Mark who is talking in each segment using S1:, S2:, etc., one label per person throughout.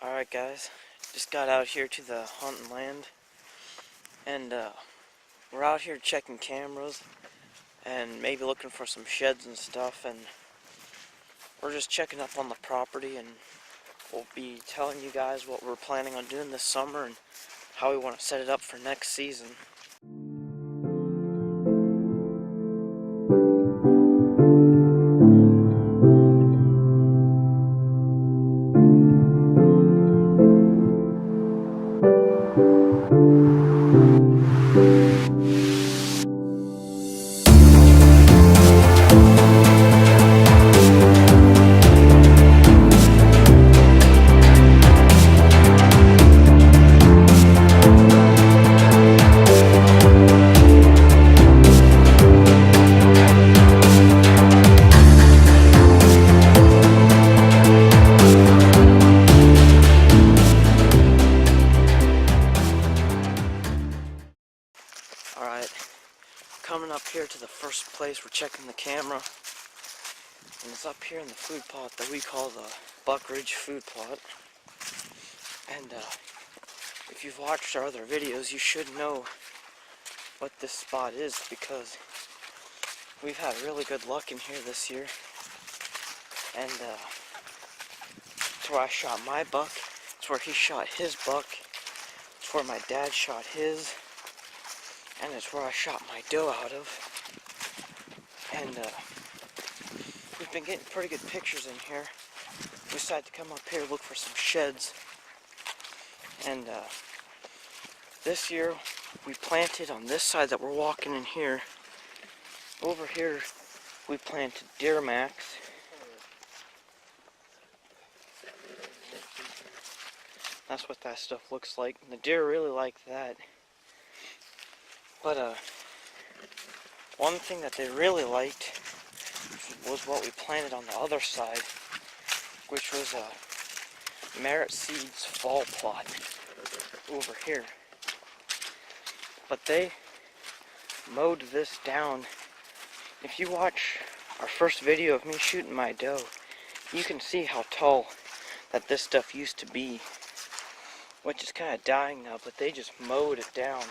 S1: Alright guys, just got out here to the hunting land, and we're out here checking cameras and maybe looking for some sheds and stuff, and we're just checking up on the property, and we'll be telling you guys what we're planning on doing this summer and how we want to set it up for next season. Alright, coming up here to the first place, we're checking the camera, and it's up here in the food plot that we call the Buck Ridge food plot. And if you've watched our other videos, you should know what this spot is, because we've had really good luck in here this year. And it's where I shot my buck, it's where he shot his buck, it's where my dad shot his, and it's where I shot my doe out of. And we've been getting pretty good pictures in here. We decided to come up here, look for some sheds. And this year we planted on this side that we're walking in here. Over here we planted deer max. That's what that stuff looks like. And the deer really like that. But one thing that they really liked was what we planted on the other side, which was Merit Seeds fall plot over here. But they mowed this down. If you watch our first video of me shooting my doe, you can see how tall that this stuff used to be, which is kind of dying now, but they just mowed it down.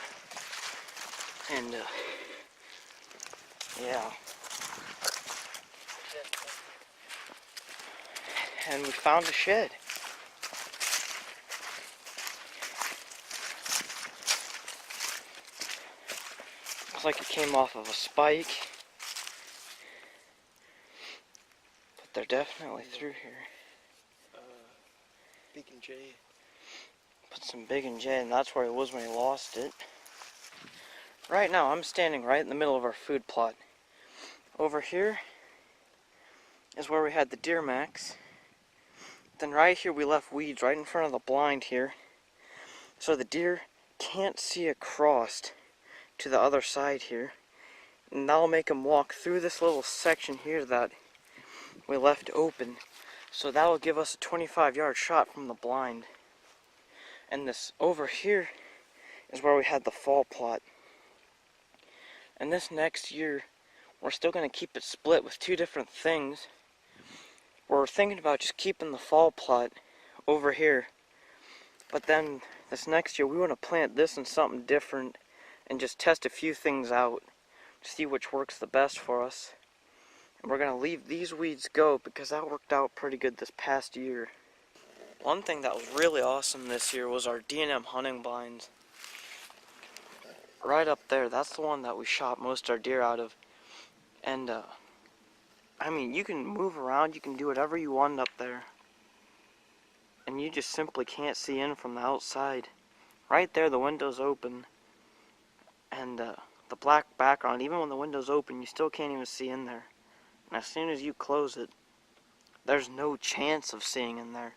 S1: And yeah, and we found a shed. Looks like it came off of a spike, but they're definitely through here.
S2: Big and J.
S1: Put some Big and J, and that's where he was when he lost it. Right now, I'm standing right in the middle of our food plot. Over here is where we had the deer max. Then right here we left weeds right in front of the blind here, so the deer can't see across to the other side here. And that'll make them walk through this little section here that we left open. So that'll give us a 25-yard shot from the blind. And this over here is where we had the fall plot. And this next year, we're still going to keep it split with two different things. We're thinking about just keeping the fall plot over here. But then, this next year, we want to plant this in something different and just test a few things out to see which works the best for us. And we're going to leave these weeds go because that worked out pretty good this past year. One thing that was really awesome this year was our D&M hunting blinds. Right up there, that's the one that we shot most of our deer out of. And I mean, you can move around, you can do whatever you want up there, and you just simply can't see in from the outside. Right there, the window's open, and the black background, even when the window's open, you still can't even see in there. And as soon as you close it, there's no chance of seeing in there.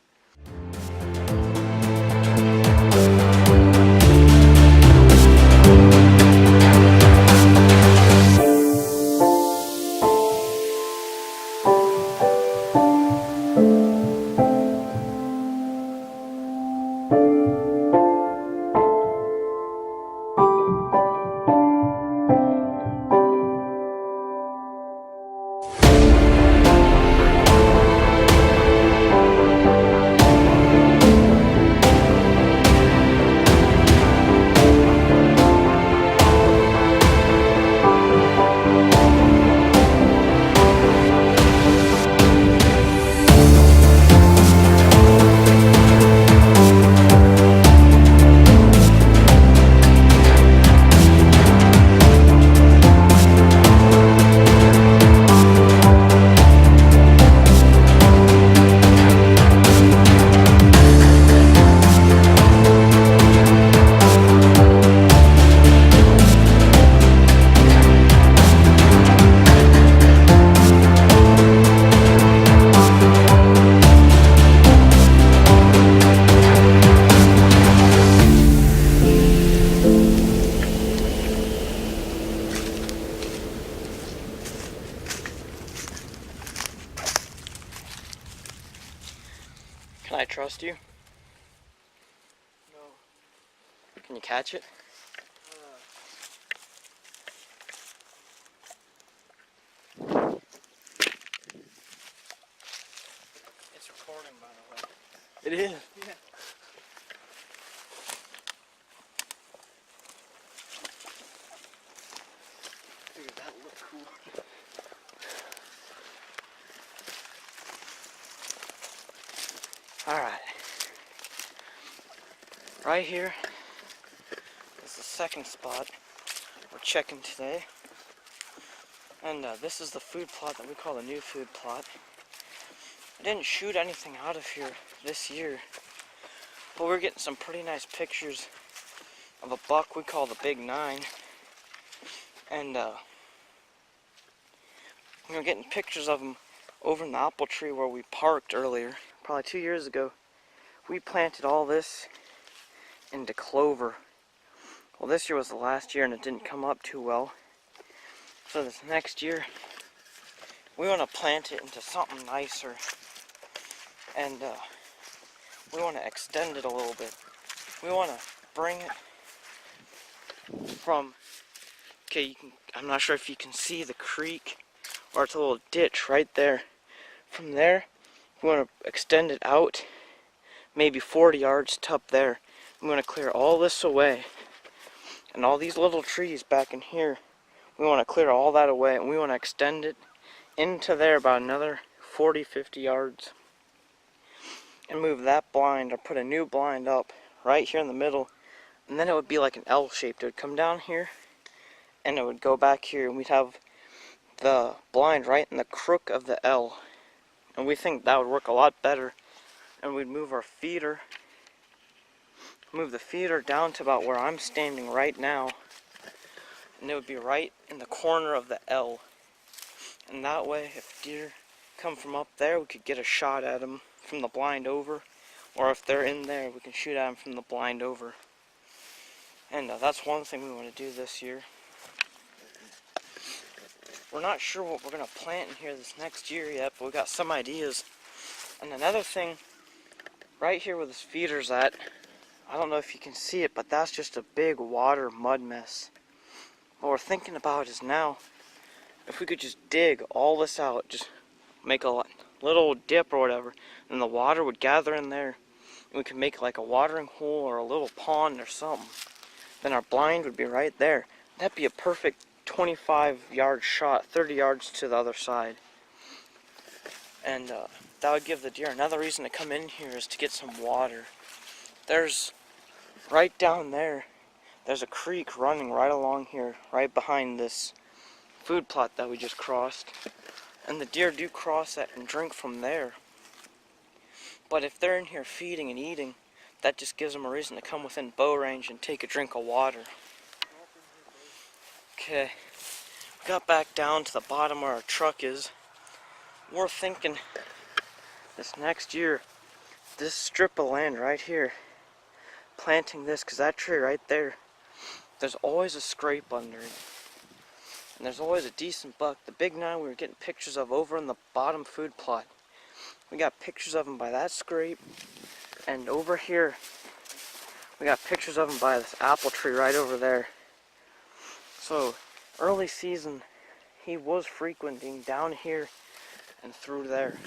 S1: Can I trust you?
S2: No.
S1: Can you catch it?
S2: It's recording, by the way.
S1: It is.
S2: Yeah. Dude, that looked cool.
S1: Alright. Right here is the second spot we're checking today. And this is the food plot that we call the new food plot. I didn't shoot anything out of here this year, but we're getting some pretty nice pictures of a buck we call the Big 9. And we're getting pictures of him over in the apple tree where we parked earlier, probably 2 years ago. We planted all this into clover. Well, this year was the last year and it didn't come up too well. So this next year, we want to plant it into something nicer. And we want to extend it a little bit. We want to bring it from, okay, I'm not sure if you can see the creek, or it's a little ditch right there. From there, we want to extend it out, maybe 40 yards to up there. We want to clear all this away. And all these little trees back in here, we want to clear all that away, and we want to extend it into there about another 40, 50 yards. And move that blind, or put a new blind up right here in the middle. And then it would be like an L shape. It would come down here, and it would go back here, and we'd have the blind right in the crook of the L. And we think that would work a lot better. And we'd move our feeder, move the feeder down to about where I'm standing right now. And it would be right in the corner of the L. And that way, if deer come from up there, we could get a shot at them from the blind over. Or if they're in there, we can shoot at them from the blind over. And that's one thing we want to do this year. We're not sure what we're going to plant in here this next year yet, but we got some ideas. And another thing, right here where this feeder's at, I don't know if you can see it, but that's just a big water mud mess. What we're thinking about is now, if we could just dig all this out, just make a little dip or whatever, and the water would gather in there, and we could make like a watering hole or a little pond or something. Then our blind would be right there. That'd be a perfect 25-yard shot, 30 yards to the other side. And that would give the deer another reason to come in here, is to get some water. There's, right down there, there's a creek running right along here, right behind this food plot that we just crossed. And the deer do cross that and drink from there. But if they're in here feeding and eating, that just gives them a reason to come within bow range and take a drink of water. Okay, we got back down to the bottom where our truck is. We're thinking this next year, this strip of land right here, planting this, because that tree right there, there's always a scrape under it. And there's always a decent buck. The Big 9 we were getting pictures of over in the bottom food plot. We got pictures of him by that scrape. And over here, we got pictures of him by this apple tree right over there. So, early season, he was frequenting down here and through there.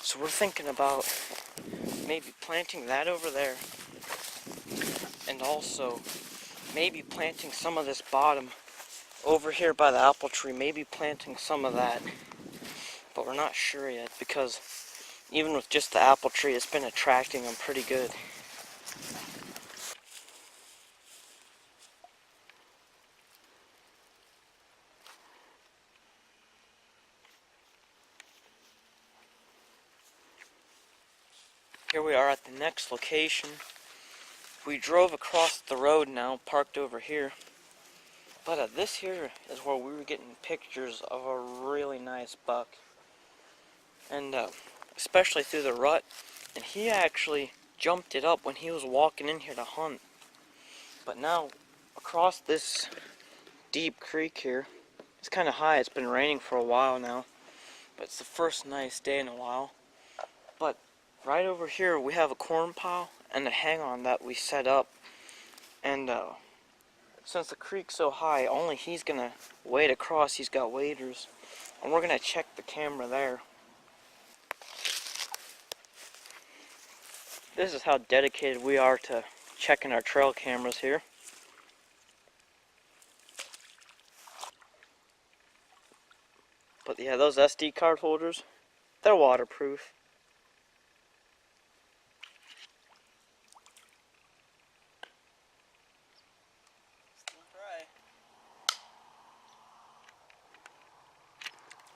S1: So we're thinking about maybe planting that over there. And also, maybe planting some of this bottom over here by the apple tree. Maybe planting some of that. But we're not sure yet, because even with just the apple tree, it's been attracting them pretty good. Here we are at the next location. We drove across the road now, parked over here. But this here is where we were getting pictures of a really nice buck. And especially through the rut. And he actually jumped it up when he was walking in here to hunt. But now, across this deep creek here, it's kind of high. It's been raining for a while now. But it's the first nice day in a while. But right over here we have a corn pile and a hang-on that we set up. And since the creek's so high, only he's gonna wade across. He's got waders. And we're gonna check the camera there. This is how dedicated we are to checking our trail cameras here. But yeah, those SD card holders, they're waterproof.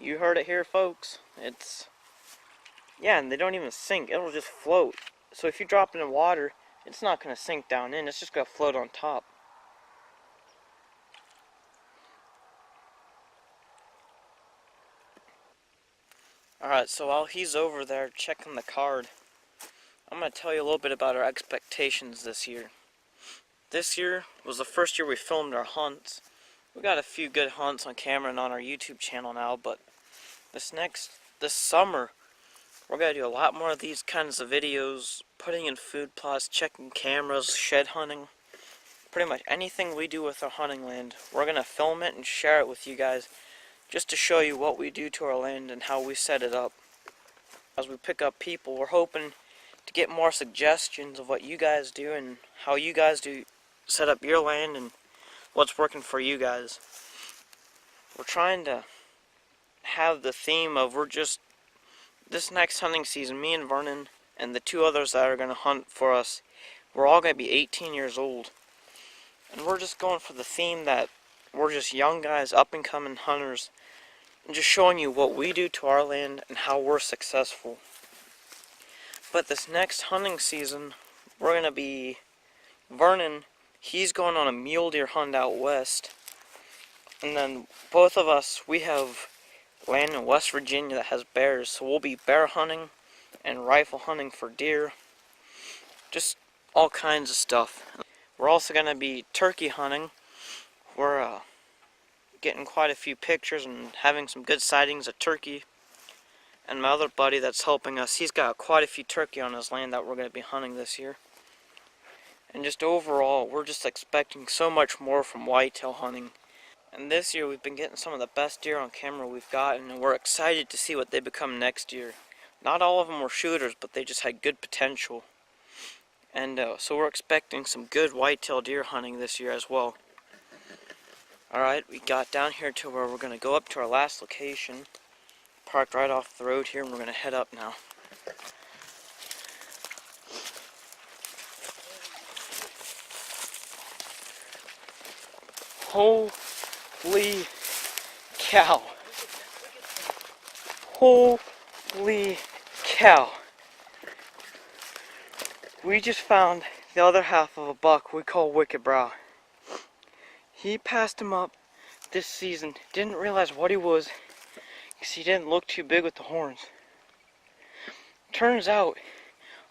S1: You heard it here, folks. Yeah, and they don't even sink. It'll just float. So if you drop it in water, it's not going to sink down in. It's just going to float on top. Alright, so while he's over there checking the card, I'm going to tell you a little bit about our expectations this year. This year was the first year we filmed our hunts. We got a few good hunts on camera and on our YouTube channel now, but this summer, we're going to do a lot more of these kinds of videos, putting in food plots, checking cameras, shed hunting. Pretty much anything we do with our hunting land, we're going to film it and share it with you guys, just to show you what we do to our land and how we set it up. As we pick up people, we're hoping to get more suggestions of what you guys do and how you guys do set up your land and what's working for you guys. We're trying to have the theme of this next hunting season, me and Vernon and the two others that are going to hunt for us, we're all going to be 18 years old. And we're just going for the theme that we're just young guys, up and coming hunters, and just showing you what we do to our land and how we're successful. But this next hunting season, we're going to be, Vernon, he's going on a mule deer hunt out west. And then both of us, we have land in West Virginia that has bears, so we'll be bear hunting and rifle hunting for deer. Just all kinds of stuff. We're also going to be turkey hunting. We're getting quite a few pictures and having some good sightings of turkey. And my other buddy that's helping us, he's got quite a few turkey on his land that we're going to be hunting this year. And just overall, we're just expecting so much more from whitetail hunting. And this year we've been getting some of the best deer on camera we've gotten, and we're excited to see what they become next year. Not all of them were shooters, but they just had good potential. And so we're expecting some good whitetail deer hunting this year as well. Alright, we got down here to where we're going to go up to our last location. Parked right off the road here, and we're going to head up now. Holy cow. Holy cow. We just found the other half of a buck we call Wicked Brow. He passed him up this season. Didn't realize what he was because he didn't look too big with the horns. Turns out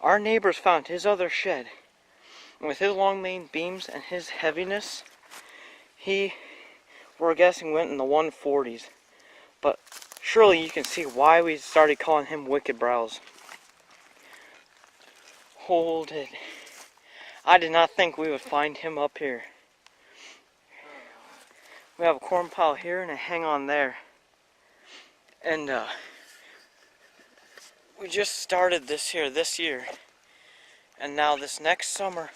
S1: our neighbors found his other shed. And with his long main beams and his heaviness, he, we're guessing, went in the 140s. But surely you can see why we started calling him Wicked Brows. Hold it. I did not think we would find him up here. We have a corn pile here and a hang on there. And we just started this year. And now this next summer,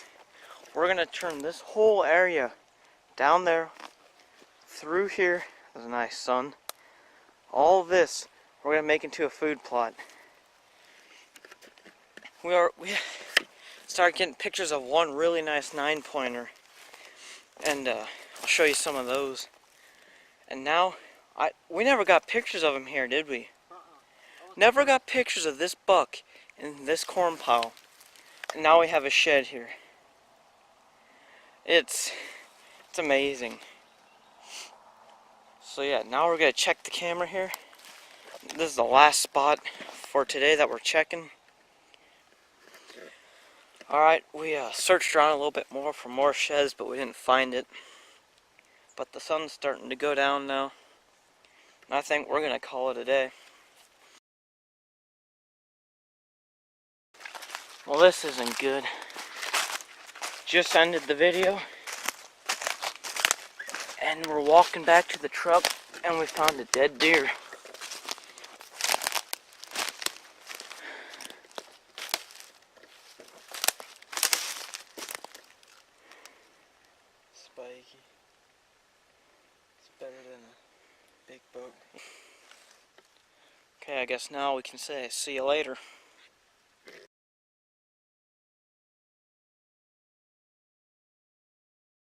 S1: we're going to turn this whole area down there, through here, there's a nice sun. All this, we're going to make into a food plot. We started getting pictures of one really nice 9-pointer. And I'll show you some of those. And now, we never got pictures of him here, did we? Never got pictures of this buck in this corn pile. And now we have a shed here. It's amazing. So yeah, now we're going to check the camera here. This is the last spot for today that we're checking. Alright, we searched around a little bit more for more sheds, but we didn't find it. But the sun's starting to go down now. And I think we're going to call it a day. Well, this isn't good. Just ended the video, and we're walking back to the truck, and we found a dead deer.
S2: Spiky. It's better than a big boat.
S1: Okay, I guess now we can say see you later.